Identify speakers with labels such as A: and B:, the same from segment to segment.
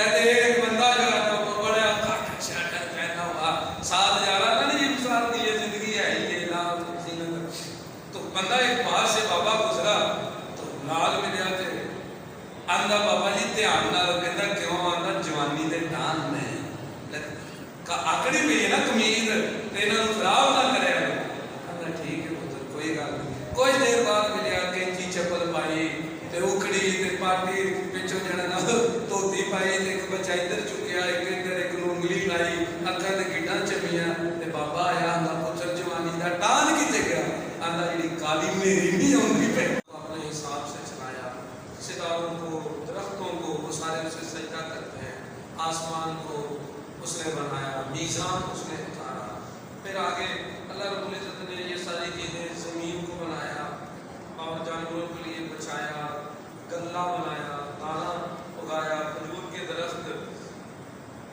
A: کہتے ایک بندہ جو ہے نا وہ بڑا کاٹر شاٹر پہنا ہوا ساتھ جا رہا تھا نا، انسان کی یہ زندگی ہے یہ نام زینت. تو بندہ ایک باہر سے بابا گزرا تو نال ملیا تے آندا بابا جی دھیان نال، کہندا کیوں؟ آندا جوانی دے ٹان میں آکڑی پئی ہے نا قمیض تے انہاں نوں خراب نہ کرے. آندا ٹھیک ہے پتر کوئی گل نہیں. کچھ دیر بعد ملیا کینچی چپل پائی تے اکڑی تے پاٹی پچھوں جڑا نا دھوتی پائی تے ایک بچہ ادھر چکیا ایک ادھر ایک انگلی لائی اکھاں تے گڈاں چمیاں تے بابا آیا. آندا پتر جوانی دا ٹان کتے گیا؟ آندا جڑی کالی میری نہیں آندی پئی. اپنے حساب سے چلایا، ستاروں کو درختوں کو وہ سارے اسے سجدہ کرتے ہیں، آسمان کو اس نے بنایا، میزان اس نے اتارا. پھر آگے اللہ رب العزت نے یہ ساری چیزیں زمین کو بنایا اور جانوروں کے لیے بچایا، گلا بنایا، دانا اگایا، کھجور کے درخت.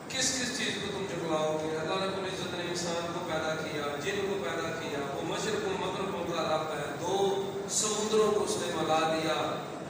A: کس کس چیز کو تم جھٹلاؤ گے؟ اللہ رب العزت نے انسان کو پیدا کیا، جن کو پیدا کیا، وہ مشرق و مغربوں کا رب ہے. دو سمندروں کو اس نے ملا دیا.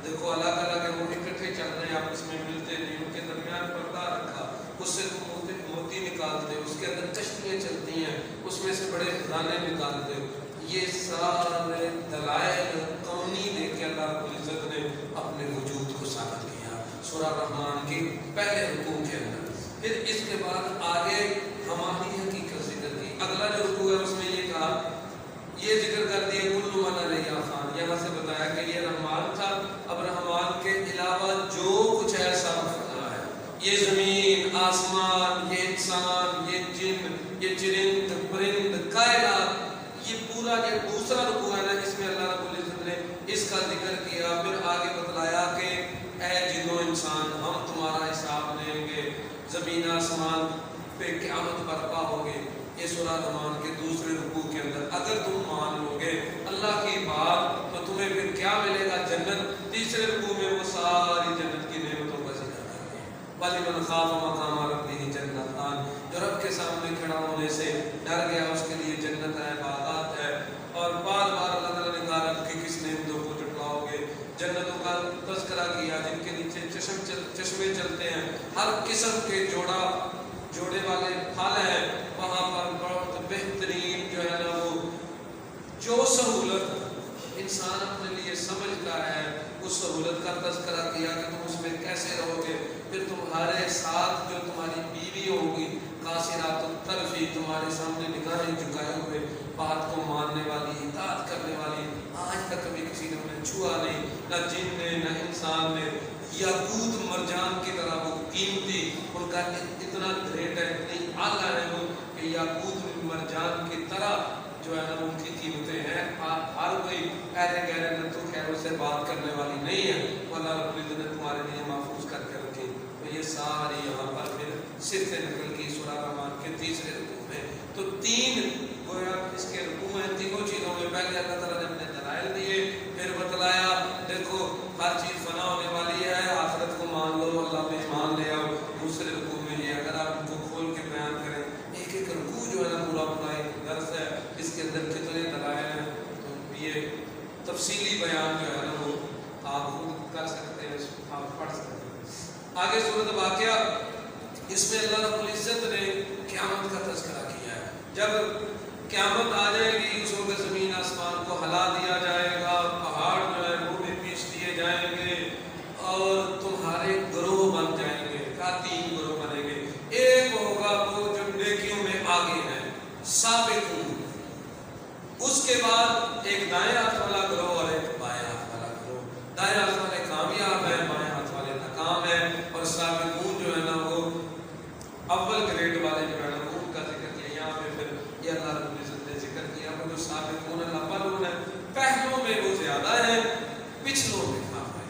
A: دیکھو الگ الگ ہے، وہ اکٹھے چل رہے ہیں، آپس میں ملتے نہیں، ان کے درمیان پردہ رکھا، اس سے تم موتی نکالتے ہو، اس کے اندر کشتیاں چلتی ہیں، اس میں سے بڑے خزانے نکالتے ہو. یہ سارے دلائل کونی دے کے اللہ رب العزت نے اپنے وجود کو ثابت کیا سورہ رحمان کی پہلے رکوع کے اندر. پھر اس کے بعد آگے ہماری حقیقت ذکر کی. اگلا جو رکوع ہے اس میں یہ کہا، یہ ذکر کر دیا کل من علیہا فان. یہاں سے بتایا کہ یہ رحمان تھا، اب رحمان کے علاوہ جو کچھ ہے سب فنا ہے. یہ زمین، آسمان، یہ انسان، یہ جن، یہ چرند پرند، کائنات، یہ پورا جو دوسرا رکوع ہے نا اس میں اللہ رب العزت نے اس کا ذکر کیا. پھر آگے بتلایا کہ اے جنو انسان ہم تمہارا حساب لیں گے، زمین آسمان پہ قیامت برپا ہوگی. یہ سورہ رحمان کے دوسرے رکوع کے اندر اگر تم مان لو گے اللہ کی بات تو تمہیں پھر کیا ملے گا؟ جنت. تیسرے رکوع میں وہ ساری جنت کی نعمتوں کا ذکر کر دیا. وَلِمَنْ خَافَ مَقَامَ رَبِّهِ جَنَّتَانِ، جو رب کے سامنے کھڑا ہونے سے ڈر گیا اس کے لیے جنت ہے، باغات ہے. اور بار بار اللہ تعالیٰ نے کہا رب کی کس نعمتوں کو جھٹلاؤ گے. جنتوں کا تذکرہ کیا جن کے نیچے چشمے چلتے ہیں، ہر قسم کے جوڑے والے پھل ہیں. وہاں پر بہت بہترین جو ہے نا وہ جو سہولت انسان اپنے لیے سمجھتا ہے اس سہولت کا تذکرہ کیا کہ تم اس میں کیسے رہو گے. پھر تمہارے ساتھ جو تمہاری بیوی ہوگی قاصرات الطرفی، تمہارے سامنے نگاہیں جھکائے ہوئے، بات کو ماننے والی، اطاعت کرنے والی. آج تک کبھی کسی نے انہیں چھوا نہیں، نہ جن نے نہ انسان نے. یاقوت مرجان کی طرح وہ قیمتی، ان کا اتنا ریٹ ہے، اتنی اعلیٰ ہے وہ کہ یاقوت مرجان کی طرح جو ہے نا ان کی قیمتیں ہیں. ہر کوئی ایسے گہرے نتو خیروں سے بات کرنے والی نہیں ہے. اللہ رب العزت نے تمہارے لیے محفوظ کر کے رکھی. تو یہ ساری یہاں پر پھر صرف نقل کی سورہ رحمان کے تیسرے رکوع میں. تو تین گویا اس کے رکوع ہیں. تینوں چیزوں میں پہلے اللہ تعالیٰ نے اپنے دلائل دیے، پھر بتلایا دیکھو ہر چیز فنا ہونے والی ہے، آخرت کو مان لو، اللہ پہ ایمان لے آؤ. دوسرے رکوع میں یہ اگر آپ ان کو کھول کے بیان کریں، ایک ایک رکوع جو ہے نا پورا اپنا ایک درس ہے، اس کے اندر کتنے دلائل ہیں. تو یہ تفصیلی بیان جو ہے نا وہ آپ خود کر سکتے ہیں، آپ پڑھ سکتے ہیں. آگے سورۃ واقعہ، اس میں اللہ رب العزت نے قیامت کا تذکرہ کیا ہے. جب قیامت آ جائے گی اس وقت زمین آسمان کو ہلا دیا جائے گا، پہاڑ جو ہے وہ بھی پیش دیے جائیں گے اور تمہارے گروہ بن جائیں گے. تین گروہ بنے گے. ایک ہوگا وہ جو نیکیوں میں آگے ہیں، سابقون. اس کے بعد ایک دائیں ہاتھ والا گروہ اور ایک بائیں ہاتھ والا گروہ. دائیں ہاتھ والے کامیاب ہیں، بائیں ہاتھ والے ناکام ہیں. اور سابقون جو ہے نا وہ اول گریڈ والے جو ہے نا وہ ان کا ذکر کیا. یہاں پہ پھر یہ اللہ رب العزت نے ذکر کیا وہ جو سابقون الاولون ہیں، پہلوں میں وہ زیادہ ہیں، پچھلوں میں کم ہیں.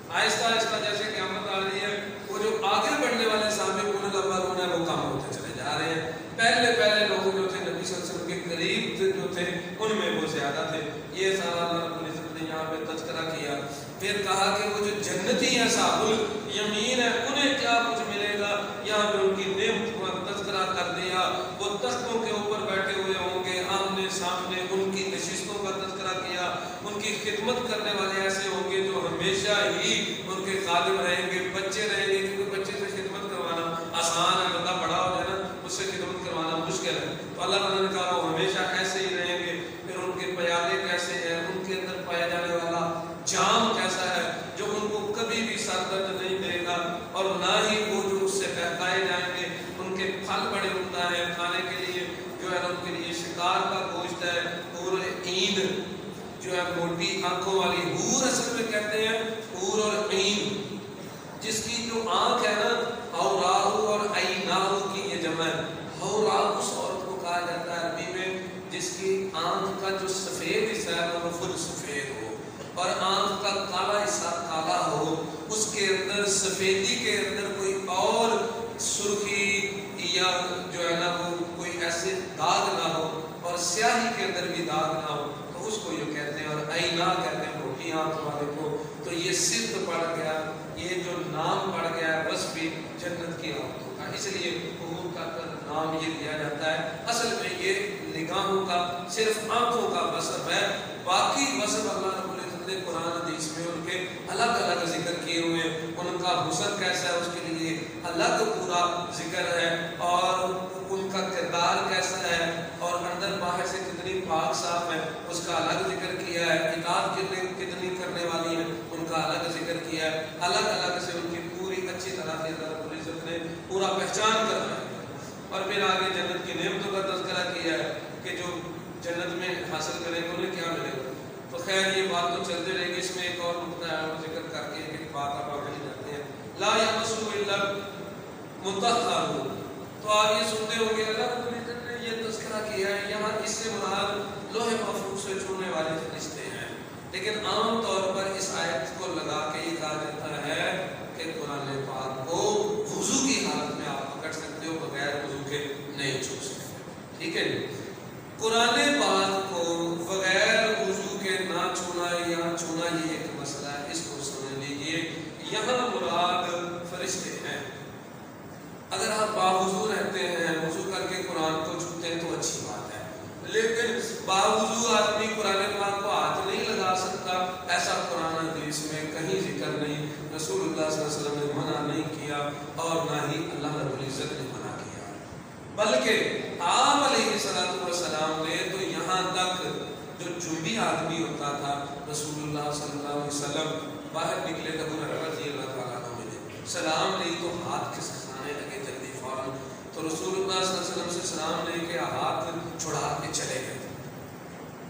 A: آہستہ آہستہ جیسے قیامت آ رہی ہے وہ جو آگے بڑھنے والے سابقون الاولون ہیں وہ کم ہوتے چلے جا رہے ہیں. پہلے لوگ جو تھے نبی صلی اللہ علیہ وسلم کے قریب جو تھے ان میں وہ زیادہ تھے. یہ سارا اللہ رب العزت نے یہاں پہ تذکرہ کیا. پھر کہا کہ وہ جو جنتی ہیں صاحب الیمین ہیں انہیں کیا کچھ ملے گا. یہاں پہ ان کی نعمت کا تذکرہ کر دیا. وہ تختوں کے اوپر بیٹھے ہوئے ہوں گے آمنے سامنے، ان کی نشستوں کا تذکرہ کیا. ان کی خدمت کرنے والے ایسے ہوں گے جو ہمیشہ ہی ان کے خادم رہیں گے، بچے رہیں گے کیونکہ بچے سے خدمت کروا ہی وہ جو اس سے بہکائے جائیں گے ان کے پھل بڑے عمدہ ہیں کھانے کے لیے، جو ہے نا ان کے لیے شکار کا گوشت ہے، حور عین جو ہے موٹی آنکھوں والی، حور اصل میں کہتے ہیں حور اور عین، جس کی جو آنکھ ہے نا حوراء اور عیناء کی یہ جمع ہے۔ حوراء اس عورت کو کہا جاتا ہے عربی میں جس کی آنکھ کا جو سفید حصہ ہے وہ خود سفید ہو، اور آنکھ کا کالا حصہ کالا ہو، اس کے اندر سفیدی کے اندر کوئی اور سرخی یا جو ہے نا وہ کوئی ایسے داغ نہ ہو، اور سیاہی کے اندر بھی داغ نہ ہو، تو اس کو یہ کہتے ہیں۔ اور عیناء کہتے ہیں موٹی آنکھ والے کو۔ تو یہ صفت پڑ گیا، یہ جو نام پڑ گیا ہے وصف بھی جنت کی عورتوں کا، اس لیے حور کا نام یہ دیا جاتا ہے۔ اصل میں یہ نگاہوں کا صرف آنکھوں کا وصف ہے، باقی وصف اللہ رب العزت نے قرآن حدیث میں ان کے الگ الگ ذکر کیے ہوئے ہیں۔ ان کا حسن کیسا ہے اس کے لیے الگ پورا ذکر ہے، اور ان کا کردار کیسا ہے اور اندر باہر سے کتنی پاک صاف ہے اس کا الگ ذکر کیا ہے، اطاعت کتنی کرنے والی ہے ان کا الگ ذکر کیا ہے، الگ الگ سے ان کی پوری اچھی طرح سے اللہ رب العزت نے پورا پہچان کرنا ہے۔ اور پھر آگے جنت کی نعمتوں کا تذکرہ کیا ہے کہ جو جنت میں حاصل کریں گے انہیں کیا ملے گا۔ تو خیر یہ بات تو چلتے رہے گی، اس میں ایک اور نقطہ ہے وہ ذکر کر کے ایک بات آپ آگے جاتے ہیں، لا یمسہ الا المطہرون۔ تو آپ یہ سنتے ہوں گے اللہ رب العزت نے یہ تذکرہ کیا ہے، یہاں اس سے مراد لوح محفوظ سے چھونے والے فرشتے ہیں، لیکن عام طور پر اس آیت کو لگا کے یہ کہا جاتا ہے کہ قرآن پاک کو وضو کی حالت میں آپ پکڑ سکتے ہو، بغیر وضو کے نہیں چھو سکتے، ٹھیک ہے جی۔ قرآن پاک کو بغیر وضو کے نہ چھونا یا چھونا یہ ایک مسئلہ ہے، اس کو سمجھ لیجئے۔ یہاں مراد فرشتے ہیں۔ اگر آپ باوضو رہتے ہیں، وضو کر کے قرآن کو چھوتے ہیں تو اچھی بات ہے، لیکن باوضو آدمی قرآن پاک کو ہاتھ نہیں لگا سکتا، ایسا قرآن حدیث میں کہیں ذکر نہیں، رسول اللہ صلی اللہ علیہ وسلم نے منع نہیں کیا اور نہ ہی اللہ رب العزت نے منع کیا، بلکہ آپ علیہ السلام نے تو یہاں تک جو جنبی آدمی ہوتا تھا رسول اللہ صلی اللہ علیہ وسلم باہر نکلے ابو ہریرہ رضی اللہ تعالیٰ عنہ ملے، سلام لی تو ہاتھ کھسکھانے لگے جلدی فوراً، تو رسول اللہ صلی اللہ علیہ وسلم سے سلام لے کے ہاتھ چھڑا کے چلے گئے۔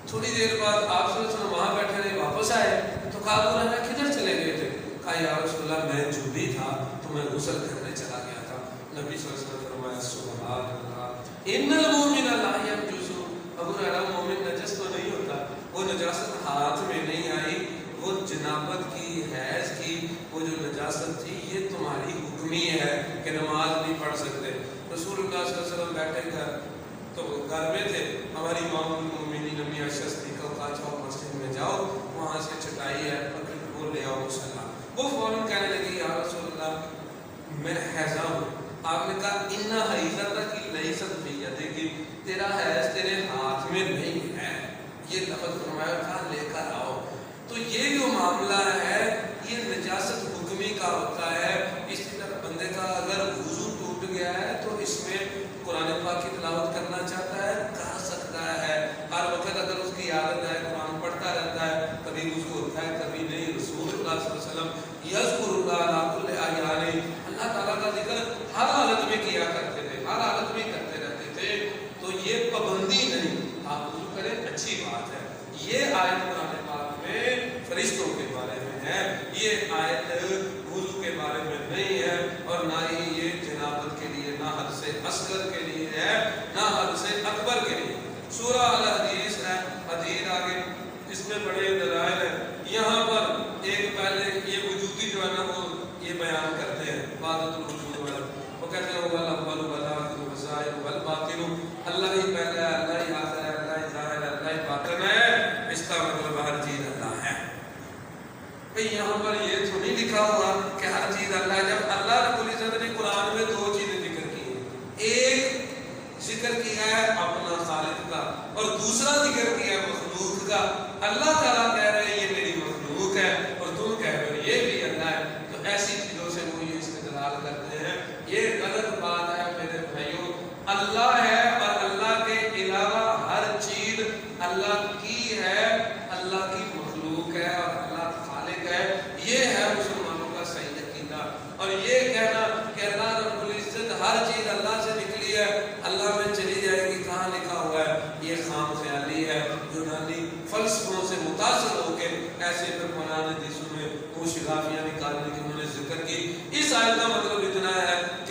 A: تھوڑی دیر بعد آپ صلی اللہ علیہ وسلم وہاں بیٹھے رہے، واپس آئے تو کہا ابو ہریرہ کدھر چلے گئے تھے؟ کہا یا رسول اللہ میں جنبی تھا تو میں غسل کرنے چلا گیا تھا۔ نبی صلی اللہ علیہ وسلم نے فرمایا سبحان اللہ ان المؤمن لا ينجس۔ ابو ہریرہ مومن نجس تو نہیں ہوتا، وہ نجاست ہاتھ میں نہیں آئی، وہ جنابت کی حیض کی وہ جو نجاست تھی یہ تمہاری حکمی ہے کہ نماز نہیں پڑھ سکتے۔ رسول اللہ صلی اللہ علیہ وسلم بیٹھے گھر تو گھر میں تھے، ہماری ام المؤمنین امی عائشہ صدیقہ کہا جاؤ مسجد میں جاؤ، وہاں سے چٹائی ہے پکڑ وہ لے آؤ مصلی۔ وہ فوراً کہنے لگی یا رسول اللہ میں حیضہ ہوں۔ آپ نے کہا ان حیضتک لیست فی یدک، تیرا حیض تیرے ہاتھ میں نہیں ہے، یہ لفظ فرمایا، کہا لے کر آؤ۔ تو یہ جو معاملہ ہے یہ نجاست حکمی کا ہوتا ہے۔ اس طرح بندے کا اگر وضو ٹوٹ گیا ہے تو اس میں قرآن پاک کی تلاوت کرنا چاہتا ہے کر سکتا ہے، ہر وقت اگر اس کی عادت ہے قرآن پڑھتا رہتا ہے، کبھی وضو ہوتا ہے کبھی نہیں۔ رسول اللہ صلی اللہ علیہ وسلم یذکر اللہ علی کل احیان، اللہ تعالیٰ کا ذکر ہر حالت میں کیا کرتے تھے، ہر حالت میں کرتے رہتے تھے، تو یہ پابندی نہیں، آپ وضو کریں اچھی بات ہے۔ یہ آیت قرآن پاک میں فرشتوں کے بارے میں ہے، یہ آیت وضو کے بارے میں نہیں ہے، اور نہ ہی یہ جنابت کے لیے، نہ حد سے اصغر کے لیے ہے، نہ حد سے اکبر کے لیے۔ سورہ الحدیث ہے، حدیث آگے اس میں بڑے دلائل ہیں۔ یہاں پر ایک پہلے یہ وجودی جو ہے نا وہ یہ بیان کرتے ہیں، وحدۃ الوجود والا، وہ کہتے ہیں وہ الاول والآخر والظاہر والباطن، اللہ ہی پہلا ہے، اللہ ہی آخر ہے، اللہ ہی ظاہر ہے، اللہ ہی باطن ہے، اس کا مطلب ہر چیز اللہ ہے۔ بھئی یہاں پر یہ تو نہیں لکھا ہوا کہ ہر چیز اللہ ہے، جب اللہ رب العزت نے قرآن میں دو چیزیں ذکر کی ہیں، ایک ذکر کیا ہے اپنا خالق کا اور دوسرا ذکر کیا ہے مخلوق کا۔ اللہ تعالیٰ کہہ رہے ہیں یہ میری مخلوق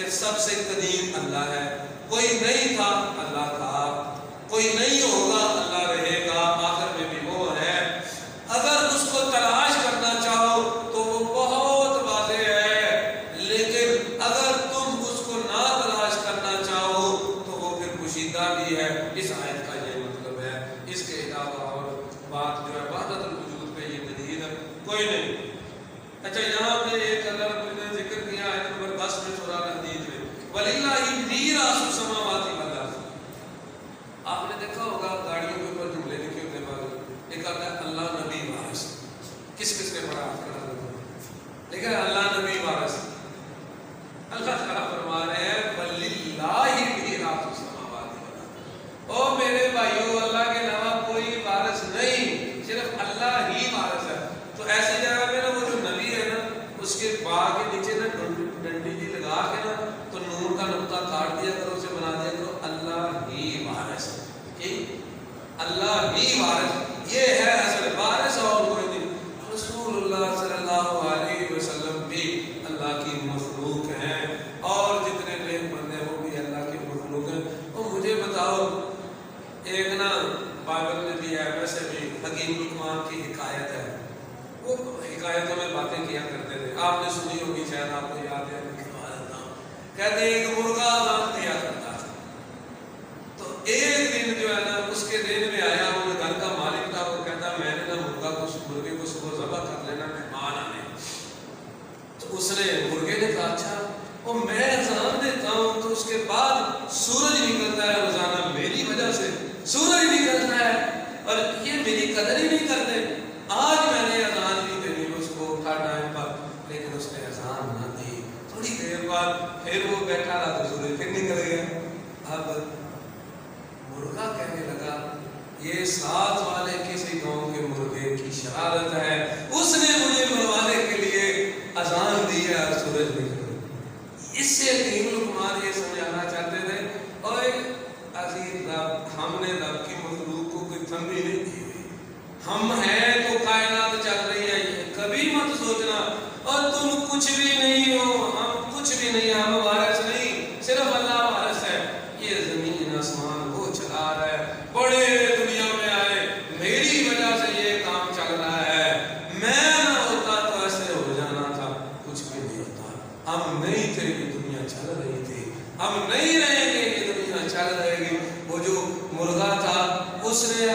A: کہ سب سے قدیم اللہ ہے، کوئی نہیں تھا اللہ تھا، کوئی نہیں ہوگا اللہ رہے گا، آخر میں بھی وہ ہے۔ اگر اس کو تلاش کرنا چاہو تو وہ بہت واضح ہے، لیکن اگر تم اس کو نہ تلاش کرنا چاہو تو وہ پھر پوشیدہ بھی ہے۔ اس آیت کا یہ مطلب ہے، اس کے علاوہ اور بات جو ہے وحدت الوجود پہ یہ دلیل کوئی نہیں۔ اچھا یہاں پہ ایک اللہ رب العزت نے ذکر کیا آیت نمبر 10 میں سورہ الحدید میں، وَلِلَّهِ مِيرَاثُ السَّمَاوَاتِ وَالْأَرْضِ۔ آپ نے دیکھا ہوگا گاڑیوں کے اوپر جملے لکھے ہوتے ہیں، ایک آتا ہے اللہ نبی وارث، کس کس نے پڑھا لیکن اللہ نبی وارث، اللہ تعالیٰ فرما رہے ہیں وَلِلَّهِ مِيرَاثُ السَّمَاوَاتِ وَالْأَرْضِ۔ او میرے بھائیو، اللہ کے علاوہ کوئی وارث نہیں، صرف اللہ ہی وارث ہے۔ تو ایسی جگہ میں نا وہ جو نبی ہے نا، اس کے باغ کے نیچے نا ڈنڈی جی لگا کے نا تو نون کا نقطہ کاٹ دیا کرو، اسے بنا دیا کرو اللہ ہی وارث ہے، اللہ ہی وارث، یہ ہے اصل وارث اور کوئی نہیں۔ رسول اللہ صلی اللہ علیہ وسلم بھی اللہ کی مخلوق ہیں، اور جتنے نیک بندے وہ بھی اللہ کی مخلوق ہیں۔ اور مجھے بتاؤ، ایک نا بائبل میں بھی ہے، ویسے بھی حکیم لقمان کی حکایت ہے، وہ حکایتوں میں باتیں کیا کرتے تھے، آپ نے سنی ہوگی شاید، آپ کو یاد ہے، کہتے ہیں ایک مرغا اذان دیا کرتا تھا، تو ایک دن جو ہے نا اس کے دن میں آیا، وہ گھر کا مالک تھا، وہ کہتا میں نے نا مرغے کو صبح ذبح کر لینا، مہمان آنے۔ تو اس نے مرغے نے کہا اچھا، وہ میں اذان دیتا ہوں تو اس کے بعد سورج نکلتا ہے، روزانہ میری وجہ سے سورج نکلتا ہے اور یہ میری قدر ہی نہیں کرتے، آج میں نے اذان بھی دینی، اس کو اٹھا ٹائم پر، لیکن اس نے اذان نہ دی۔ تھوڑی دیر بعد پھر وہ بیٹھا رہا تو سورج پھر نکل گیا۔ اب مرغا کہنے لگا یہ ساتھ والے کسی گاؤں کے مرغے کی شرارت ہے، اس نے مجھے مروانے کے لیے اذان دی ہے اور سورج نکل گیا۔ اس سے حکیم لقمان یہ سمجھانا چاہتے تھے، اور عزیز رب، ہم نے رب کی مخلوق کو کوئی تنبیہ نہیں دی ہوئی، ہم ہیں تو کائنات چل رہی ہے، کبھی مت سوچنا اور تم کچھ بھی نہیں ہو، ہم کچھ بھی نہیں، ہم وارث نہیں، صرف اللہ وارث ہے۔ یہ زمین آسمان وہ چلا رہا ہے، بڑے دنیا میں آئے، میری وجہ سے یہ کام چل رہا ہے، میں نہ ہوتا تو ایسے ہو جانا تھا، کچھ بھی نہیں ہوتا، ہم نہیں تھے یہ دنیا چل رہی تھی، ہم نہیں رہیں گے یہ دنیا چل رہے گی۔ وہ جو مرغا تھا اس نے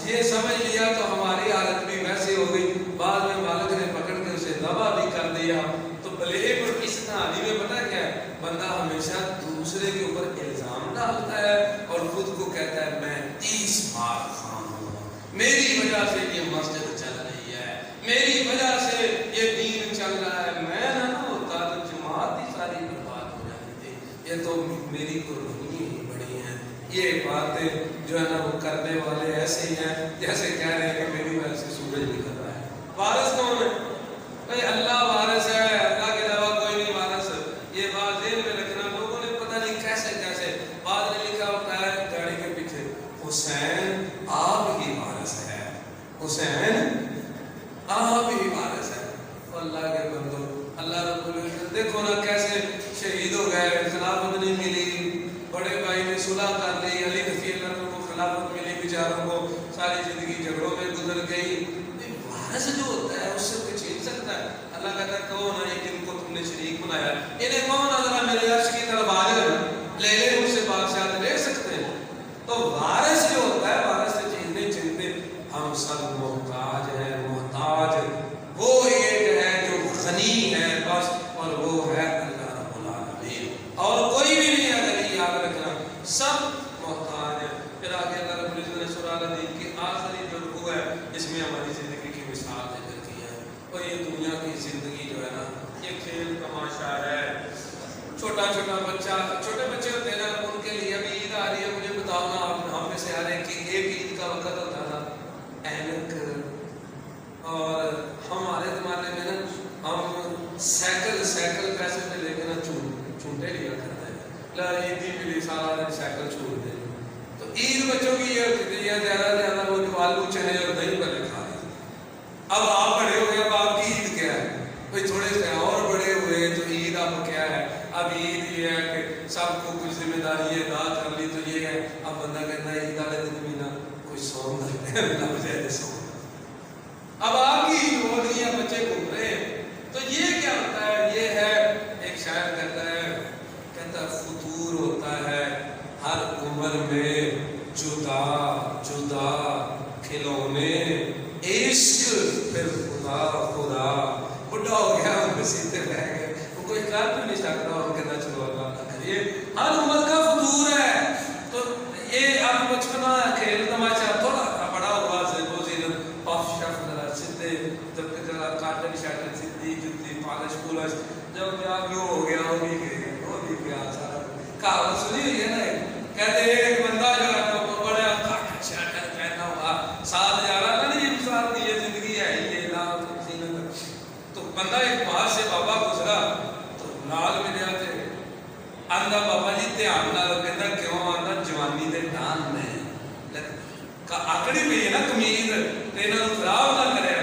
A: یہ سمجھ لیا تو ہماری حالت بھی ویسے ہو گئی، بعد میں مالک نے پکڑ کے اسے ذبح بھی کر دیا۔ تو بلے پر اس کہانی میں پتہ کیا ہے، بندہ ہمیشہ دوسرے کے اوپر الزام ڈالتا ہے اور خود کو کہتا ہے میں 30 بار خان ہوں، میری وجہ سے یہ مسجد چل رہی ہے، میری وجہ سے یہ دین چل رہا ہے، میں نہ ہوتا تو جماعت ہی ساری برباد ہو جاتی تھی، یہ تو میری قربانی ہی بڑی ہیں۔ یہ باتیں جو ہے نا وہ کرنے والے ایسے ہی ہیں جیسے کہہ رہے ہیں کہ میری وجہ سے سورج نکل رہا ہے۔ وارث کون ہے؟ بھائی اللہ وارث ہے، اللہ کے علاوہ کوئی نہیں وارث۔ یہ بات ذہن میں رکھنا، لوگوں نے پتہ نہیں کیسے کیسے بعد میں لکھا ہوتا ہے گاڑی کے پیچھے حسین آپ ہی وارث ہے، حسین آپ ہی وارث ہے۔ اللہ کے بندو، اللہ رب العزت دیکھو نا کیسے شہید ہو گئے، خلافت نہیں ملی، بڑے بھائی نے صلح کر لی، علی رضی اللہ عنہ کو خلافت ملی، بیچاروں کو ساری زندگی جھگڑوں میں گزر گئی۔ وارث جو ہوتا ہے اس سے کوئی چھین سکتا ہے؟ اللہ کہتا ہے کون ہے یہ جن کو تم نے شریک بنایا، انہیں کون ذرا میرے عرش کی طرف آ جائے، لے لے مجھ سے بادشاہت لے سکتے ہیں؟ تو وارث جو ہوتا ہے، وارث سے چیز نہیں چھینتے۔ ہم سب محتاج ہیں، محتاج وہ ایک ہے جو غنی ہے بس، اور وہ ہے اللہ رب العالمین، اور کوئی بھی نہیں ہے۔ اگر یہ یاد رکھنا سب محتاج ہے۔ پھر آگے اللہ رب العزت نے سورہ الحدید کی آخری جو رکوع ہے اس میں ہماری زندگی کی مثال ذکر کی ہے، اور یہ دنیا کی زندگی جو ہے نا یہ کھیل تماشا ہے۔ چھوٹا چھوٹا بچہ، چھوٹے بچے ہوتے ہیں نا، ان کے لیے ابھی عید آ رہی ہے، مجھے بتاؤ نا آپ، ہم میں سے ہر ایک عید کا وقت ہوتا تھا اینک، اور ہمارے زمانے میں نا ہم سائیکل پیسے پہ لے کے نا چونٹے لیا کرتے ہیں، عید ہی ملی سارا دن سائیکل چھوڑ دیں۔ تو عید بچوں کی یہ ہوتی ہے زیادہ سے زیادہ وہ جو آلو چنے اور دہی پر کھا رہے ہیں۔ اب آپ بڑے ہو گئے، اب آپ کی عید کیا ہے؟ بھائی تھوڑے سے اور بڑے ہوئے تو عید اب کیا ہے؟ اب عید یہ ہے کہ سب کو کچھ ذمہ داری ادا کر لی تو یہ ہے اب بندہ کہتا ہے عید والے دن بھی نہ کوئی سونگ بجائے سونگ اب آپ کی عید ہو رہی ہے بچے گھوم رہے ہیں تو یہ کیا ہوتا ہے یہ ہے ایک شاعر کہتا ہے فطور ہوتا ہے ہر عمر میں جدا جدا کھلونے عشق پھر خدا خدا بڑھا ہو گیا ان سیتے رہ گئے وہ کوئی کر بھی نہیں سکتا اور کہنا چلو اللہ نہ کریے ہر عمر کا فطور ہے تو یہ اب بچپنا کھیل تماشا تھوڑا بڑا ہوا سے وہ زینت پاف شف ذرا سیدھے جب کہ ذرا کاٹن شاٹن سیدھی جتی پالش پولش جب بیاہ بھی ہو گیا ہو بھی گیا سارا کہاوت سنی ہوئی ہے نا کہتے ہیں ایک بندہ جو ہے وہ بڑا کاٹن شاٹن پہنا ہوا ساتھ جا رہا نا یہ مثال دی یہ زندگی ہے یہ تو بندہ ایک باہر سے بابا گزرا تو نال ملیا تھے آندا بابا جی دھیان نال کہندا کیوں آندا جوانی دے ڈان میں آکڑی پئی ہے نا قمیض تے انہاں نوں خراب نہ کریا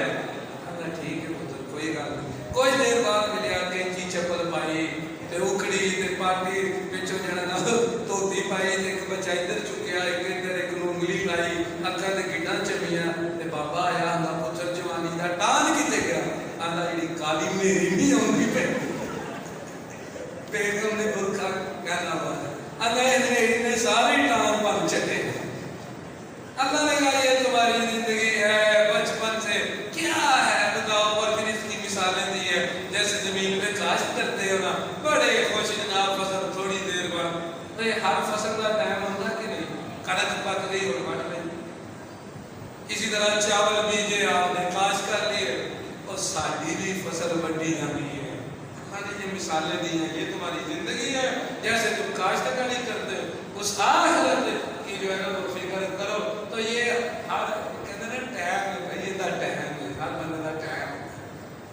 A: آندا ٹھیک ہے پتر کوئی گل نہیں کچھ دیر بعد ملیا کینچی چپل پائی تے اکڑی تے پاٹی پچھوں جڑا نہ دھوتی پائی تے ایک بچہ ادھر چکیا ایک نوں انگلی لائی اکھاں تے گڈاں چمیاں تے بابا آیا آندا پتر جوانی دا ٹان کتے گیا آندا جڑی کالی میری نہیں آندی پئی بیگم نے برکھا کہنا ہوا اللہ نے ساری ٹان بن چکے اللہ نے کہا یہ تمہاری زندگی ہے بچپن سے کیا ہے بتاؤ اور پھر اس کی مثالیں دی ہے جیسے زمین پہ کاشت کرتے ہو نا بڑے خوش جناب فصل تھوڑی دیر بعد ہر فصل کا ٹائم ہوتا کہ نہیں کڑک پک گئی اور بٹ گئی اسی طرح چاول بیجے آپ نے کاشت کر لیے اور ساری بھی فصل وڈی جانی ہے یہ مثالیں دی ہیں یہ تمہاری زندگی ہے جیسے تم کاشتکاری کرتے ہو اس آخرت کی جو ہے نا وہ فکر کرو تو یہ ہر کہتے ہیں نا ٹائم ہے یہ دا ٹائم ہے ہر بندے دا ٹائم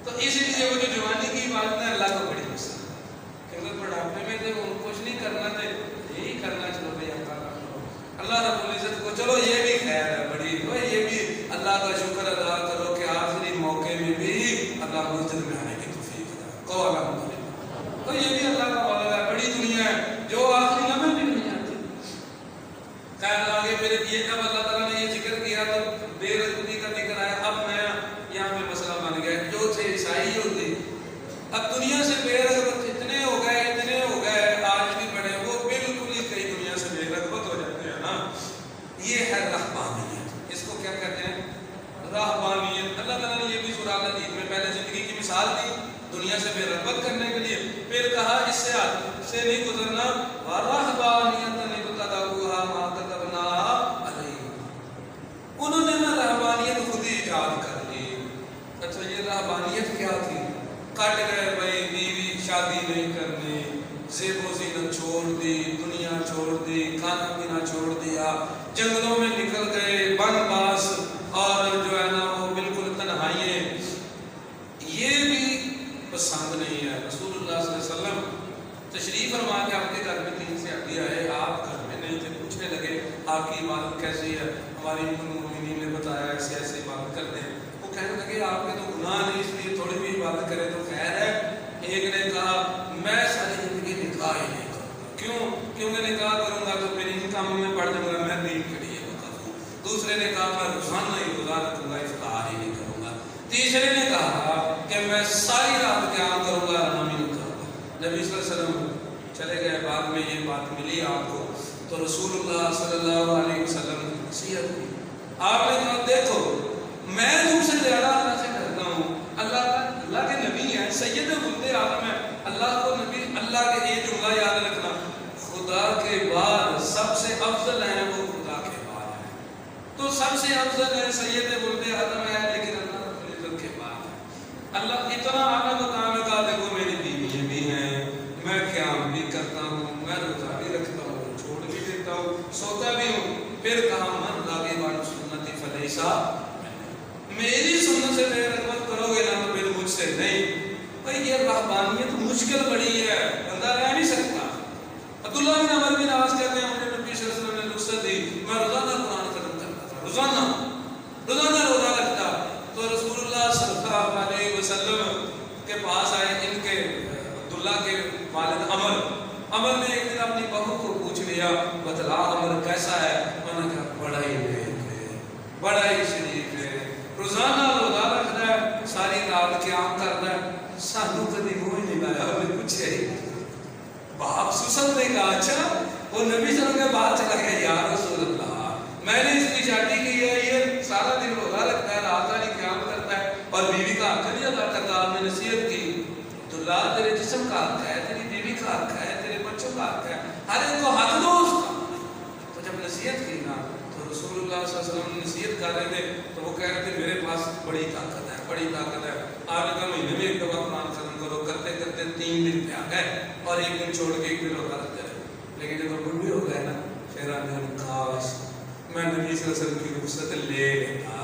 A: تو اسی لیے وہ جو جوانی کی بات ہے اللہ کو بڑی پسند ہے کیونکہ بڑھاپے میں تو ان کچھ نہیں کرنا تھے یہی کرنا چلو بھائی اللہ رب العزت کو چلو یہ بھی خیر ہے بڑی یہ بھی اللہ کا شکر ادا کرو کہ آخری موقع میں بھی اللہ مسجد میں آنے کی کو الحمدللہ تو یہ بھی اللہ کا وعدہ ہے بڑی دنیا ہے جو آخری لمحے بھی نہیں آتی خیر آگے پھر یہ جب اللہ تعالیٰ نے یہ ذکر کیا تو بے رغبتی کا ذکر آیا اب میں یہاں پہ مسئلہ بن گیا جو تھے عیسائی ہوتے اب دنیا سے بے رغبت اتنے ہو گئے آج بھی بڑے وہ بالکل ہی کئی دنیا سے بے رغبت ہو جاتے ہیں نا یہ ہے رہبانیت اس کو کیا کہتے ہیں رہبانیت اللہ تعالیٰ نے یہ بھی سورہ الحدید میں پہلے زندگی کی مثال دی دنیا سے بے رغبت کرنے کے لیے پھر کہا اس سے نہیں گزرنا رہبانیت ابتدعوها ما كتبناها علیہم انہوں نے نا رہبانیت خود ہی ایجاد کر لی اچھا یہ رہبانیت کیا تھی کٹ گئے بھائی بیوی شادی نہیں کرنی زیب و زینت چھوڑ دی دنیا چھوڑ دی کھانا پینا چھوڑ دیا جنگلوں میں نکل گئے بن باس اور جو ہے نا وہ بالکل تنہائییں یہ بھی پسند نہیں ہے رسول اللہ صلی اللہ علیہ وسلم تشریف فرما کے آپ کے گھر میں 3 صحابی آئے آپ گھر میں نہیں تھے پوچھنے لگے آپ کی عبادت کیسی ہے ہماری مومنین نے بتایا ایسے ایسے عبادت کرتے ہیں وہ کہنے لگے آپ کے تو گناہ نہیں اس لیے تھوڑی بھی عبادت کرے تو خیر ہے ایک نے کہا میں ساری زندگی نکاح ہی نہیں کروں کیوں کیونکہ نکاح کروں گا تو پھر ان کاموں میں پڑ جاؤں گا میں دین کے لیے دوسرے نے کہا میں روزانہ ہی روزہ رکھوں گا افطار ہی نہیں کروں گا تیسرے نے کہا کہ میں ساری رات قیام کروں گا آرام ہی نہیں کروں گا نبی صلی اللہ علیہ وسلم چلے گئے بعد میں یہ بات ملی آپ کو تو رسول اللہ صلی اللہ علیہ وسلم نے نصیحت کی آپ نے کہا دیکھو میں تم سے زیادہ اللہ سے ڈرتا ہوں اللہ کے نبی ہیں سید ولد آدم ہیں اللہ کو نبی اللہ کے یہ جملہ یاد رکھنا خدا کے بعد سب سے افضل ہیں وہ خدا کے بعد ہیں تو سب سے افضل ہے سید ولد آدم ہے لیکن اللہ کے بعد اللہ اتنا اعلیٰ مقام کا دیکھو میری بیوی بھی ہیں میں قیام بھی کرتا ہوں میں روزہ بھی رکھتا ہوں چھوڑ بھی دیتا ہوں سوتا بھی ہوں پھر کہا من راغب عن سنتی فلیس میری سنت سے بے رغبت کرو گے نا تو پھر مجھ سے نہیں بھائی یہ رہبانیت مشکل بڑی ہے بندہ رہ نہیں سکتا عبداللہ بن عمر بن عاص کہتے ہیں مجھے نبی صلی اللہ علیہ وسلم نے رخصت دی میں روزانہ قرآن ختم کرتا تھا روزانہ روزہ رکھتا تو رسول اللہ صلی اللہ علیہ وسلم کے پاس آئے ان کے عبداللہ کے والد عمر عمر نے ایک دن اپنی بہو کو پوچھ لیا بتلا عمر کیسا ہے؟ انہوں نے کہا بڑا ہی نیک ہے، بڑا ہی شریف ہے، روزانہ روزہ رکھتا ہے، ساری رات قیام کرتا ہے، سانو کبھی منہ نہیں لایا، ہمیں پوچھے ہی باپ سسل نے کہا اچھا وہ نبی صلی اللہ علیہ وسلم کے بعد چلا گیا یا رسول اللہ میں نے اس کی شادی کی ہے، یہ سارا دن روزہ رکھتا ہے، رات ساری قیام کرتا ہے اور بیوی کا حق نہیں ادا کرتا۔ آپ نے نصیحت کی تو اللہ تیرے جسم کا حق ہے، تیری بیوی کا حق ہے، تیرے بچوں کا حق ہے، ہر ایک کو حق دو اس کا۔ تو جب نصیحت کی نا تو رسول اللہ صلی اللہ علیہ وسلم نصیحت کر رہے تھے تو وہ کہہ رہے تھے میرے پاس بڑی طاقت ہے، بڑی طاقت ہے، آپ نے کہا مہینے میں ایک دفعہ قرآن ختم کرو، کرتے کرتے 3 دن پہ آ گئے اور ایک دن چھوڑ کے ایک دن روزہ رکھتے رہے، لیکن جب وہ بڑھے ہو گئے نا پھر آنے کاش میں نبی صلی اللہ علیہ وسلم کی رخصت لے لیتا،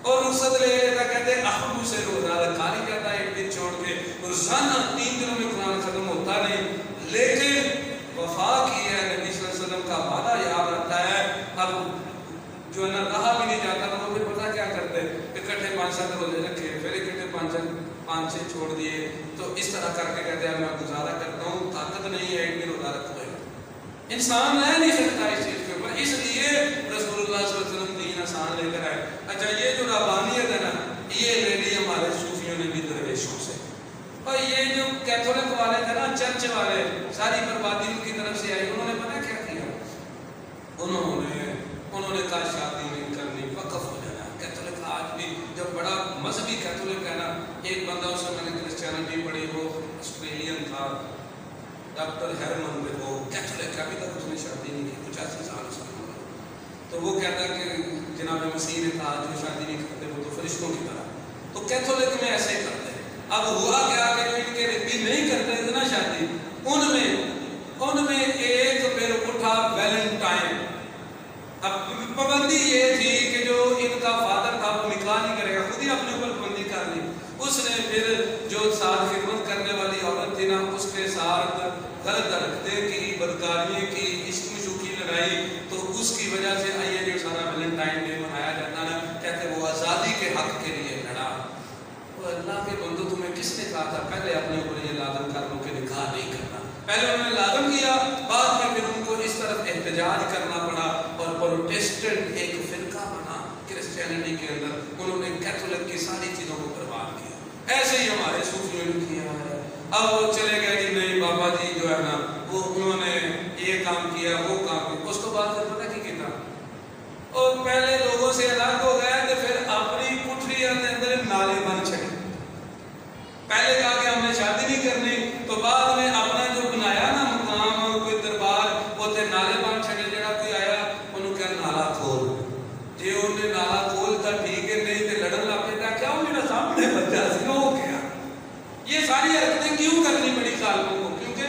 A: اور رخصت لے لیتا کہتے ہیں احبو سے روزہ رکھا نہیں جاتا ایک دن چھوڑ کے، روزانہ 3 دنوں میں قرآن ختم ہوتا نہیں، لیکن وفا کی ہے، نبی صلی اللہ علیہ وسلم کا وعدہ یاد آتا ہے، اب جو ہے نا رہا بھی نہیں جاتا تو وہ پھر پتہ کیا کرتے اکٹھے 5-7 روزے رکھے، پھر اکٹھے 5-6 چھوڑ دیے، تو اس طرح کر کے کہتے ہیں میں گزارا کرتا ہوں، طاقت نہیں ہے ایک دن روزہ رکھ دے، انسان رہ نہیں سکتا اس چیز کے اوپر، اس لیے رسول اللہ صلی اللہ علیہ وسلم دین آسان لے کر آئے۔ اچھا یہ جو ربانیت ہے نا یہ لے لی ہمارے صوفیوں نے بھی درویشوں سے، اور یہ جو کیتھولک والے تھے نا چرچ والے ساری بربادی ان کی طرف سے آئی، انہوں نے پتہ کیا کیا، انہوں نے کہا شادی نہیں کرنی، وقف ہو جانا۔ کیتھولک آج بھی جب بڑا مذہبی کیتھولک ہے نا، ایک بندہ اس میں نے کرسچینٹی پڑھی، وہ آسٹریلین تھا ڈاکٹر ہیرمن میں، وہ کیتھولک ابھی تک اس نے شادی نہیں کی، 85 سال اس کی عمر، تو وہ کہتا ہے کہ جناب مسیح نے کہا جو شادی نہیں کرتے وہ تو فرشتوں کی طرح، تو کیتھولک میں ایسے ہی کرتے ہیں۔ اب ہوا کیا کہ جو ان کے ربی نہیں کرتے تھے نا شادی، ان میں ایک پھر اٹھا ویلنٹائن، اب پابندی یہ تھی کہ جو ان کا فادر تھا وہ نکاح نہیں کرے گا، خود ہی اپنے اوپر پابندی کر لی، اس نے پھر جو ساتھ خدمت کرنے والی عورت تھی نا اس کے ساتھ غلط حرکتیں کی، بدکاریاں کی، عشق مشوقی لڑائی، تو اس کی وجہ سے آئیے جو سارا ویلنٹائن ڈے منایا جاتا نا، کہتے وہ آزادی کے حق کے لیے لڑا۔ وہ اللہ کے بندو تمہیں کس نے کہا تھا پہلے اپنے اوپر یہ لازم کر لو کہ نکاح نہیں کرنا، پہلے انہوں نے لازم کیا، بعد میں پھر ان کو اس طرف احتجاج کرنا پڑا اور پروٹیسٹنٹ ایک فرقہ بنا کرسچینٹی کے اندر، انہوں نے کیتھولک کی ساری چیزوں کو برباد کیا، ایسے ہی ہمارے صوفیوں نے کیا ہے۔ اب وہ چلے گئے جی نہیں بابا جی جو ہے نا وہ انہوں نے یہ کام کیا وہ کام کیا، اس کو بعد پھر پتہ کی کیا، اور پہلے لوگوں سے الگ ہو گئے تو پھر اپنی کٹھری کے اندر نالے بن چھڑے، پہلے کہا کہ ہم نے شادی نہیں کرنی، تو بعد میں اپنا جو بنایا نا مقام کوئی دربار ہوتے نالے بن چھڑے، جڑا کوئی آیا انہوں کہا نالا کھول، جی انہوں نے نالا کھول تا ٹھیک ہے، نہیں تو لڑن لگ پہ کیا وہ میرا سامنے بچہ سی وہ کیا، یہ ساری حرکتیں کیوں کرنی پڑی ظالموں کو، کیونکہ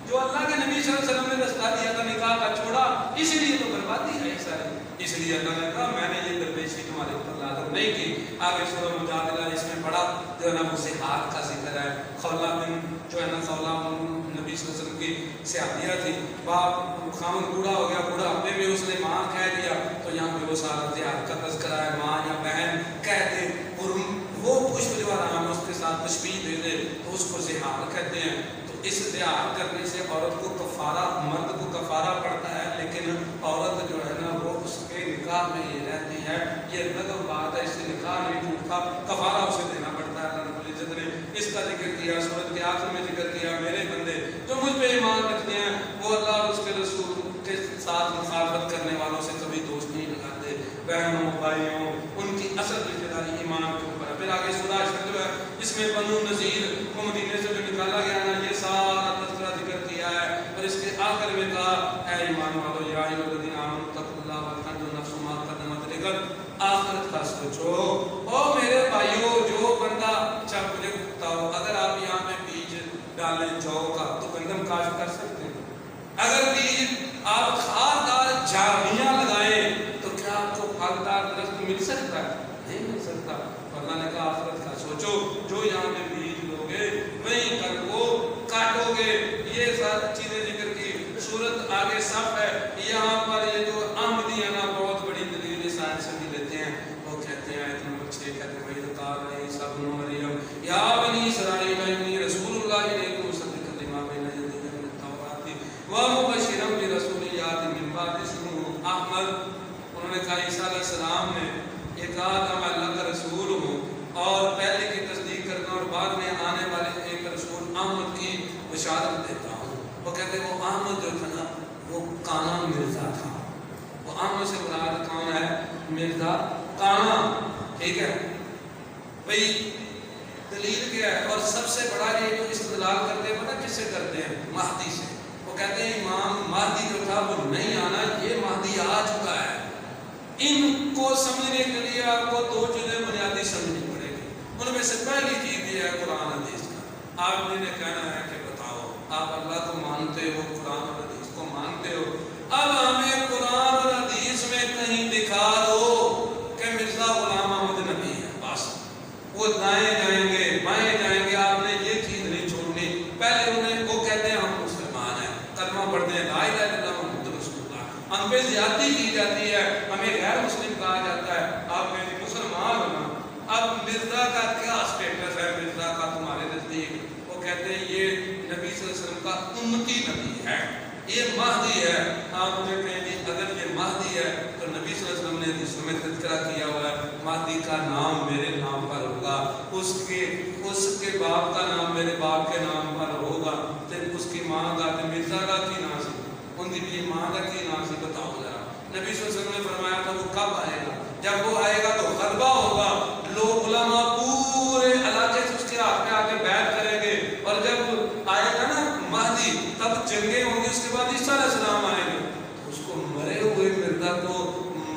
A: جو اللہ کے نبی صلی اللہ علیہ وسلم نے رستہ دیا تھا نکاح کا چھوڑا، اس لیے تو بربادی ہے ساری، اس لیے اللہ نے کہا میں نے یہ درویشی تمہارے اوپر لازم نہیں کی۔ آگے سورہ مجادلہ اس میں بڑا جو ہے نا وہ صحات کا ذکر ہے، خولہ بن جو ہے نا خولہ نبی صلی اللہ علیہ وسلم کی صحابیہ تھی، باپ خامن بوڑھا ہو گیا، بوڑھاپے میں اس نے ماں کہہ دیا، تو یہاں پہ وہ سارا زہار کا تذکرہ ہے، ماں یا بہن کہتے اور وہ پشت جو آرام اس کے ساتھ تشبیہ دے دے تو اس کو زہار کہتے ہیں۔ تو اس زہار کرنے سے عورت کو کفارہ، مرد کو کفارہ پڑتا ہے، لیکن عورت جو ہے نا وہ اس کے نکاح میں یہ رہتی ہے، یہ لغو بات ہے، اس سے نکاح نہیں ٹوٹتا، کفارہ اسے دینا پڑتا ہے۔ اللہ رب العزت نے اس کا ذکر کیا، سورۃ کے آخر میں ذکر کیا میرے بندے جو مجھ پہ ایمان رکھتے ہیں وہ اللہ اور اس کے رسول کے ساتھ مخالفت کرنے والوں سے کبھی دوست نہیں لگاتے، بہنوں بھائیوں ان کی اصل رشتہ داری ایمان کے اوپر ہے۔ پھر آگے سورہ حشر جو ہے اس میں بنو نذیر کو مدینے سے جو نکالا گیا نا یہ سارا تذکرہ ذکر کیا ہے، اور اس کے آخر میں کہا اے ایمان والو یا ایھا الذین آمنوا اتقوا اللہ ولتنظر نفس ما قدمت لغد، آخرت کا سوچو۔ او میرے بھائیو جو بندہ اچھا مجھے بتاؤ اگر آپ یہاں میں بیج ڈالیں جو کا تو گندم کاشت کر سکتے ہیں؟ اگر بیج آپ خاردار جھاڑیاں لگائیں تو کیا آپ کو پھلدار درخت مل سکتا ہے؟ نہیں مل سکتا۔ اللہ نے کہا آخرت کا سوچو، جو یہاں پہ بیج لوگے وہیں پر وہ کاٹو گے۔ یہ ساری چیزیں ذکر کی، صورت آگے صف ہے، یہاں پر یہ جو آمدی ہے نا بہت بڑی دلیل سائنس بھی لیتے ہیں، وہ کہتے ہیں آیت نمبر 6 کہتے ہیں وَإِذْ قَالَ عِيسَىٰ ابْنُ مَرْيَمَ يَا بَنِي إِسْرَائِيلَ إِنِّي رَسُولُ اللَّهِ إِلَيْكُمْ مُصَدِّقًا لِمَا بَيْنَ يَدَيَّ مِنَ التَّوْرَاةِ بعد اسمہ احمد. انہوں نے کہا عیسیٰ علیہ السلام نے یہ کہا تھا میں اللہ کا رسول ہوں اور پہلے کی تصدیق کرتا ہوں اور بعد میں آنے والے ایک رسول احمد کی بشارت دیتا ہوں. وہ کہتے ہیں وہ احمد جو تھا نا وہ کانا مرزا تھا. وہ احمد سے مراد کون ہے؟ مرزا کانا. ٹھیک ہے بھئی دلیل کیا ہے؟ اور سب سے بڑا یہ جو استدلال کرتے ہیں پتہ کس سے کرتے ہیں؟ مہدی سے. وہ کہتے ہیں امام مہدی جو تھا وہ نہیں آنا, یہ مہدی آ چکا ہے. ان کو سمجھنے کے لیے آپ کو دو چیزیں بنیادی سمجھنی پڑے گی. ان میں سے پہلی چیز یہ ہے قرآن حدیث کا. آپ نے کہنا ہے کہ بتاؤ آپ اللہ کو مانتے ہو, قرآن اور حدیث کو مانتے ہو, اب ہمیں قرآن اور حدیث میں کہیں دکھا دو کہ مرزا غلام احمد نبی ہے. بس وہ دائیں جائیں گے بائیں جائیں گے, آپ نے یہ چیز نہیں چھوڑنی. پہلے انہیں وہ کہتے ہیں ہم مسلمان ہیں, کلمہ پڑھتے ہیں لا الہ الا اللہ محمد رسول اللہ, ہم پہ زیادتی کی جاتی ہے, ہمیں غیر مسلم کہا جاتا ہے. آپ کہتے ہیں مسلمان ہونا. اب مرزا کا کیا اسٹیٹس ہے مرزا کا تمہارے نزدیک؟ وہ کہتے ہیں یہ نبی صلی اللہ علیہ وسلم کا امتی نبی ہے, یہ مہدی ہے. آپ مجھے کہیں گے اگر یہ مہدی ہے تو نبی صلی اللہ علیہ وسلم نے حدیثوں میں تذکرہ کیا ہوا ہے مہدی کا نام میرے نام پر ہوگا, اس کے باپ کا نام میرے باپ کے نام پر ہوگا, پھر اس کی ماں کا مرزا کا کی نام سے ان کی ماں کا کی نام سے بتاؤ ذرا. نبی صلی اللہ علیہ وسلم نے فرمایا تھا وہ کب آئے گا؟ جب وہ آئے گا تو غلبہ ہوگا, لوگ علماء پورے علاقے سے اس کے ہاتھ میں آ کے بیعت کریں گے, اور جب آئے گا نا مہدی تب جنگیں ہوں گی, اس کے بعد عیسیٰ علیہ السلام آئیں گے. اس کو مرے ہوئے مرزا کو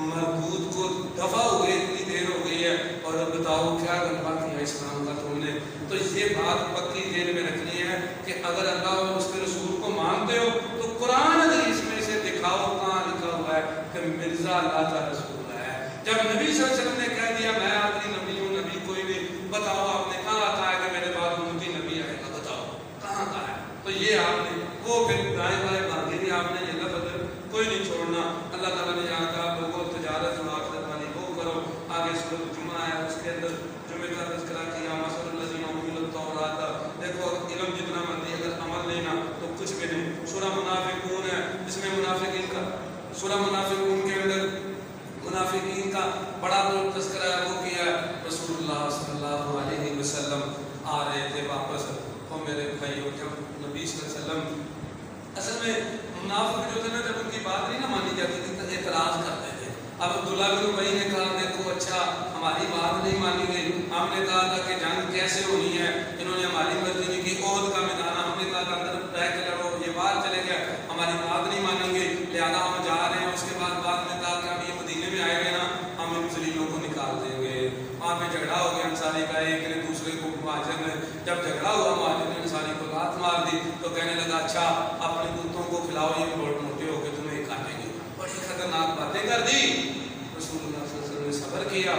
A: مربوط کو دفع ہوئے اتنی دیر ہو گئی ہے, اور اب بتاؤ کیا غلبہ کیا اسلام کا تم نے. تو یہ بات پکی ذہن میں رکھنی ہے کہ اگر اللہ اور اس کے رسول کو مانتے ہو تو قرآن حدیث میں سے دکھاؤ کہاں لکھا ہوا ہے کہ مرزا اللہ کا رسول ہے. جب نبی صلی اللہ علیہ وسلم نے کہہ دیا میں آخری نبی ہوں, نبی کوئی نہیں, بتاؤ آپ نے کہاں کہا ہے کہ میرے بعد امتی نبی آئے گا؟ بتاؤ کہاں کہا ہے؟ تو یہ آپ نے وہ پھر دائیں بائیں بھاگے بھی آپ نے یہ لفظ کوئی نہیں چھوڑنا. اللہ تعالیٰ نے یہاں کہا لوگوں تجارت و آخرت والی وہ کرو. آگے سورۃ جمعہ ہے, اس کے اندر جمعہ کا تذکرہ کیا, مثل الذین حملوا التوراۃ. دیکھو علم جتنا مرضی اگر عمل نہیں نا تو کچھ بھی نہیں. سورہ منافقون ہے, اس میں منافقین کا سورہ منافقون کے اندر منافقین کا بڑا تذکرہ ہے وہ کیا ہے. رسول اللہ صلی اللہ علیہ وسلم آ رہے تھے واپس, اور میرے بھائیوں جب نبی صلی اللہ علیہ وسلم اصل میں منافق جو تھے نا جب ان کی بات نہیں نہ مانی جاتی تھی تو اعتراض کرتے تھے. اب عبداللہ بن ابی نے کہا دیکھو اچھا ہماری بات نہیں مانی گئی, ہم نے کہا تھا کہ جنگ کیسے ہونی ہے, انہوں نے ہماری مرضی نہیں کی. عہد کا میدان ہم نے کہا تھا اندر رہ کے لڑو, یہ باہر چلے گئے, ہماری بات نہیں مانیں گے لہٰذا ہم جا رہے ہیں. اس کے بعد میں کہا کہ اب یہ مدینے میں آئے گئے نا ہم ان ذلیلوں کو نکال دیں گے. وہاں پہ جھگڑا ہو گیا, انصاری کا ایک نے دوسرے کو, مہاجر نے, جب جھگڑا ہوا مہاجر نے انصاری کو لات مار دی تو کہنے لگا اچھا اپنے کتوں کو کھلاؤ, یہ بہت موٹے ہو کے تمہیں کاٹیں گے. بڑی خطرناک باتیں کر دی. رسول اللہ صلی اللہ علیہ وسلم نے صبر کیا,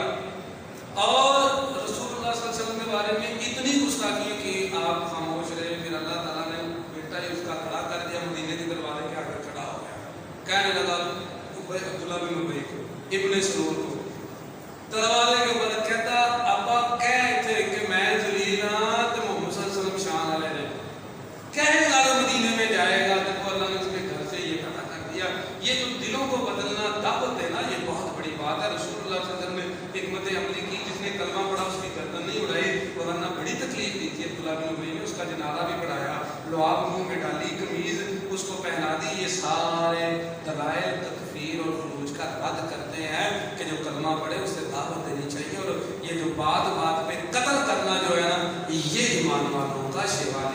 A: اور رسول اللہ صلی اللہ علیہ وسلم کے بارے میں اتنی گستاخی کی آپ خاموش رہے. پھر اللہ تعالیٰ نے بیٹا ہی اس کا کھڑا کر دیا, مدینے کے دروازے کے آگے کھڑا ہو گیا. کہنے لگا عبداللہ بن ابی کو, ابن سلول کو, دروازے کے اوپر کہتا ابا کہہ تھے کہ میں ذلیل ہاں تو محمد صلی اللہ علیہ وسلم شان والے نے کہنے لگا مدینے میں جائے گا. دیکھو اللہ نے اس کے گھر سے یہ کھڑا کر دیا. یہ جو دلوں کو بدلنا دعوت ہے نا یہ بہت بڑی بات ہے. رسول اللہ صلی اللہ علیہ وسلم نے حکمت عملی کی, جس نے کلمہ پڑھا اس کی گردن نہیں اڑائی, ورنہ بڑی تکلیف دی تھی. عبداللہ بن ابی نے اس کا جنازہ بھی پڑھایا, لعاب منہ میں ڈالی, قمیض اس کو پہنا دی. یہ سارے دلائل تکفیر اور خروج کا رد کرتے ہیں کہ جو کلمہ پڑھے اسے دعوت دینی چاہیے. اور یہ جو بات بات پہ قتل کرنا جو ہے نا یہ ایمان والوں کا شیوا